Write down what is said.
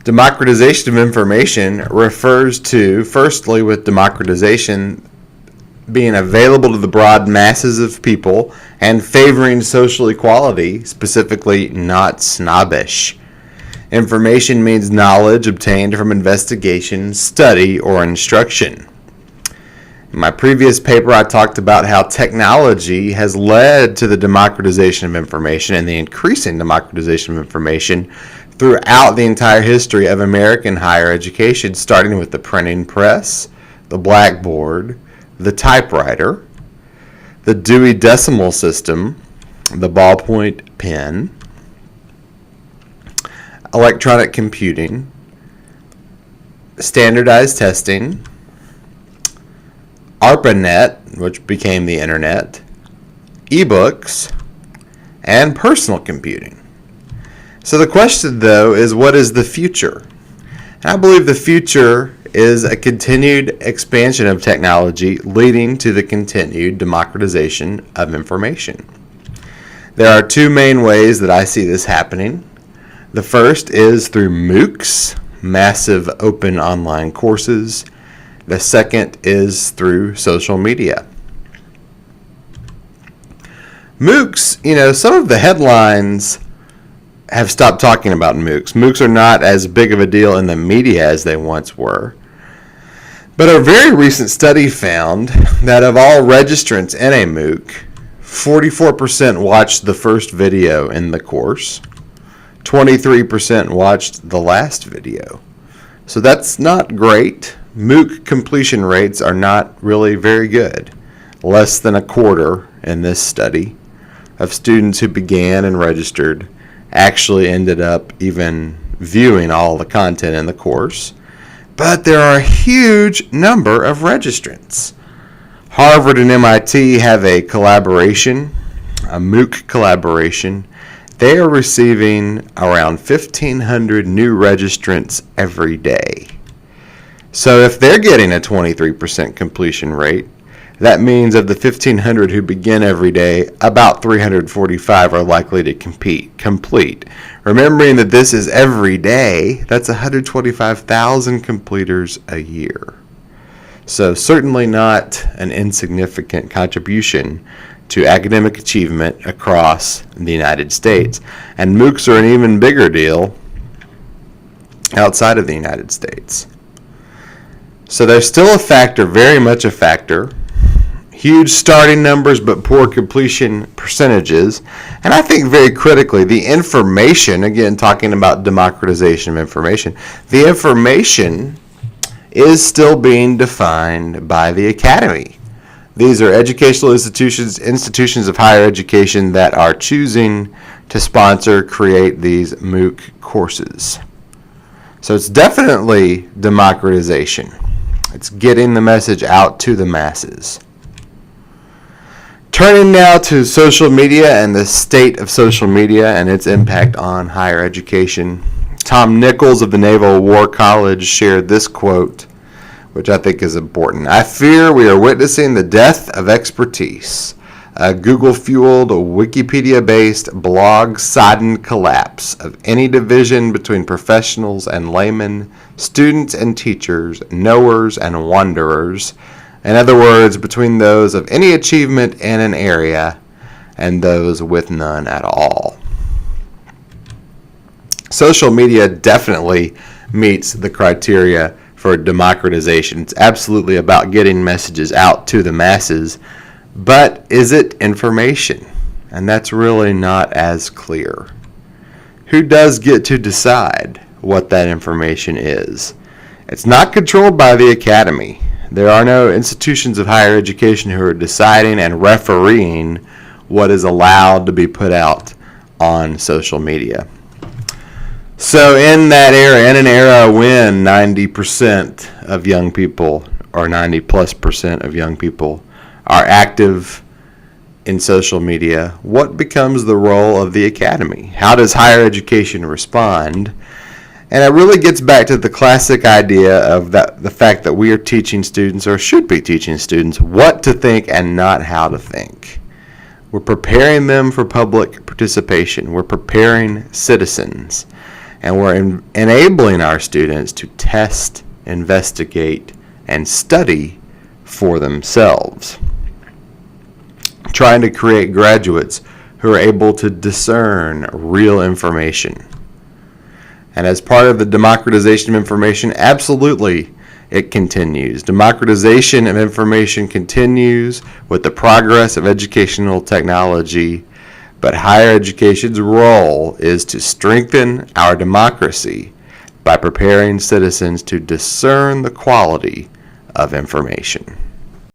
Democratization of information refers to, firstly, with democratization being available to the broad masses of people and favoring social equality, specifically not snobbish. Information means knowledge obtained from investigation, study, or instruction. In my previous paper, I talked about how technology has led to the democratization of information and the increasing democratization of information throughout the entire history of American higher education, starting with the printing press, the blackboard, the typewriter, the Dewey Decimal System, the ballpoint pen, electronic computing, standardized testing, ARPANET, which became the internet, ebooks, and personal computing. So the question, though, is what is the future? And I believe the future is a continued expansion of technology leading to the continued democratization of information. There are two main ways that I see this happening. The first is through MOOCs, massive open online courses. The second is through social media. MOOCs, some of the headlines have stopped talking about MOOCs. MOOCs are not as big of a deal in the media as they once were. But a very recent study found that of all registrants in a MOOC, 44% watched the first video in the course, 23% watched the last video. So that's not great. MOOC completion rates are not really very good. Less than a quarter in this study of students who began and registered actually ended up even viewing all the content in the course. But there are a huge number of registrants. Harvard and MIT have a collaboration, a MOOC collaboration. They are receiving around 1,500 new registrants every day. So if they're getting a 23% completion rate, that means of the 1,500 who begin every day, about 345 are likely to complete. Remembering that this is every day, that's 125,000 completers a year. So certainly not an insignificant contribution to academic achievement across the United States. And MOOCs are an even bigger deal outside of the United States. So they're still a factor, very much a factor. Huge starting numbers, but poor completion percentages. And I think very critically, the information, again, talking about democratization of information, the information is still being defined by the academy. These are educational institutions of higher education that are choosing to sponsor, create these MOOC courses. So it's definitely democratization. It's getting the message out to the masses. Turning now to social media and the state of social media and its impact on higher education. Tom Nichols of the Naval War College shared this quote, which I think is important. "I fear we are witnessing the death of expertise, a Google-fueled, Wikipedia-based, blog-sodden collapse of any division between professionals and laymen, students and teachers, knowers and wanderers. In other words, between those of any achievement in an area and those with none at all." Social media definitely meets the criteria for democratization. It's absolutely about getting messages out to the masses, but is it information? And that's really not as clear. Who does get to decide what that information is? It's not controlled by the academy. There are no institutions of higher education who are deciding and refereeing what is allowed to be put out on social media. So in that era, in an era when 90% of young people, or 90+% of young people, are active in social media, what becomes the role of the academy? How does higher education respond? And it really gets back to the classic idea of the fact that we are teaching students, or should be teaching students, what to think and not how to think. We're preparing them for public participation. We're preparing citizens. and we're enabling our students to test, investigate, and study for themselves. Trying to create graduates who are able to discern real information. And as part of the democratization of information, absolutely it continues. Democratization of information continues with the progress of educational technology, but higher education's role is to strengthen our democracy by preparing citizens to discern the quality of information.